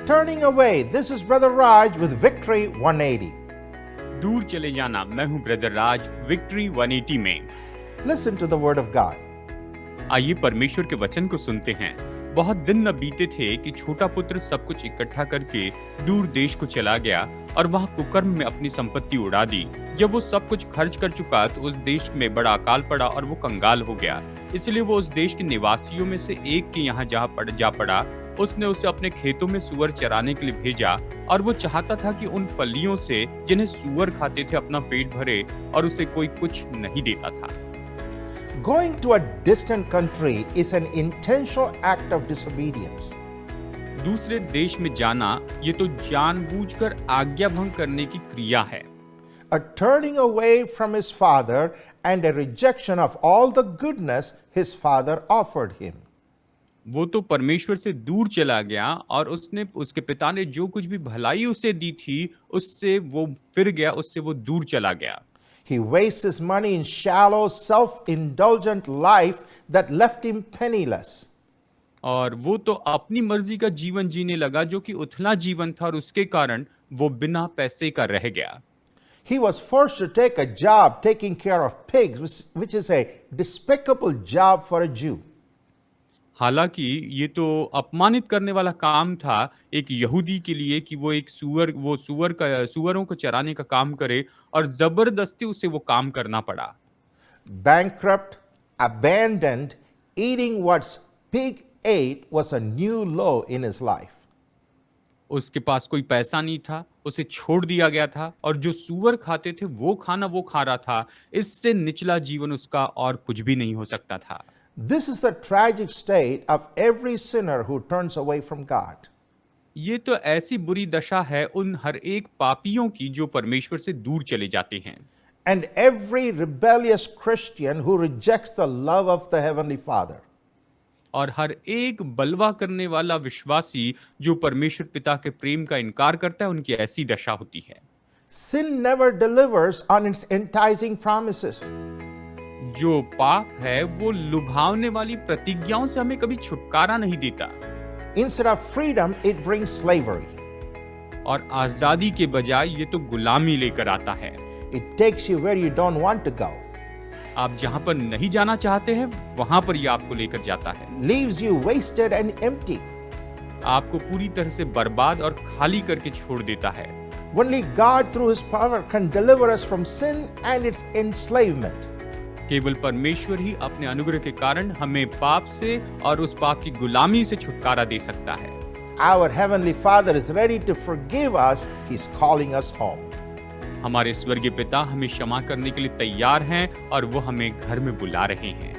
turning away. This is Brother Raj with Victory 180. दूर चले जाना। मैं हूं ब्रदर राज, विक्ट्री 180 में। Listen to the word of God. आइए परमेश्वर के वचन को सुनते हैं। बहुत दिन न बीते थे कि छोटा पुत्र सब कुछ इकट्ठा करके दूर देश को चला गया और वहां कुकर्म में अपनी संपत्ति उड़ा दी। जब वो सब कुछ खर्च कर चुका तो उस देश में बड़ा अकाल पड़ा और वो कंगाल हो गया। इसलिए वो उस देश के निवासियों में से एक के यहाँ जा पड़ा। उसने उसे अपने खेतों में सूअर चराने के लिए भेजा और वो चाहता था कि उन फलियों से जिन्हें सूअर खाते थे अपना पेट भरे, और उसे कोई कुछ नहीं देता था। Going to a distant country is an intentional act of disobedience. दूसरे देश में जाना ये तो जानबूझकर आज्ञा भंग करने की क्रिया है। A turning away from his father and a rejection of all the goodness his father offered him. वो तो परमेश्वर से दूर चला गया और उसके पिता ने जो कुछ भी भलाई उसे दी थी उससे वो फिर गया, उससे वो दूर चला गया। He wastes his money in shallow, self-indulgent life that left him penniless. और वो तो अपनी मर्जी का जीवन जीने लगा जो कि उथला जीवन था, और उसके कारण वो बिना पैसे का रह गया। He was forced to take a job taking care of pigs, which is a despicable job for a Jew. हालांकि ये तो अपमानित करने वाला काम था एक यहूदी के लिए कि वो सूअरों को चराने का काम करे, और जबरदस्ती उसे वो काम करना पड़ा। Bankrupt, abandoned, eating what pig ate was a new low in his life. उसके पास कोई पैसा नहीं था, उसे छोड़ दिया गया था, और जो सूअर खाते थे वो खाना वो खा रहा था। इससे निचला जीवन उसका और कुछ भी नहीं हो सकता था। This is the tragic state of every sinner who turns away from God. ये तो ऐसी बुरी दशा है उन हर एक पापियों की जो परमेश्वर से दूर चले जाते हैं, And every rebellious Christian who rejects the love of the Heavenly Father. और हर एक बलवा करने वाला विश्वासी जो परमेश्वर पिता के प्रेम का इनकार करता है, उनकी ऐसी दशा होती है। Sin never delivers on its enticing promises. जो पाप है वो लुभावने वाली प्रतिज्ञाओं से हमें कभी छुटकारा नहीं देता। Instead of freedom, it brings slavery. और आजादी के बजाय ये तो गुलामी लेकर आता है। It takes you where you don't want to go. आप जहां पर नहीं जाना चाहते हैं वहां पर ये आपको लेकर जाता है। Leaves you wasted and empty. आपको पूरी तरह से बर्बाद और खाली करके छोड़ देता है। Only God through His power can deliver us from sin and its enslavement. केवल परमेश्वर ही अपने अनुग्रह के कारण हमें पाप से और उस पाप की गुलामी से छुटकारा दे सकता है। Our Heavenly Father is ready to forgive us. He's calling us home. हमारे स्वर्गीय पिता हमें क्षमा करने के लिए तैयार हैं और वो हमें घर में बुला रहे हैं।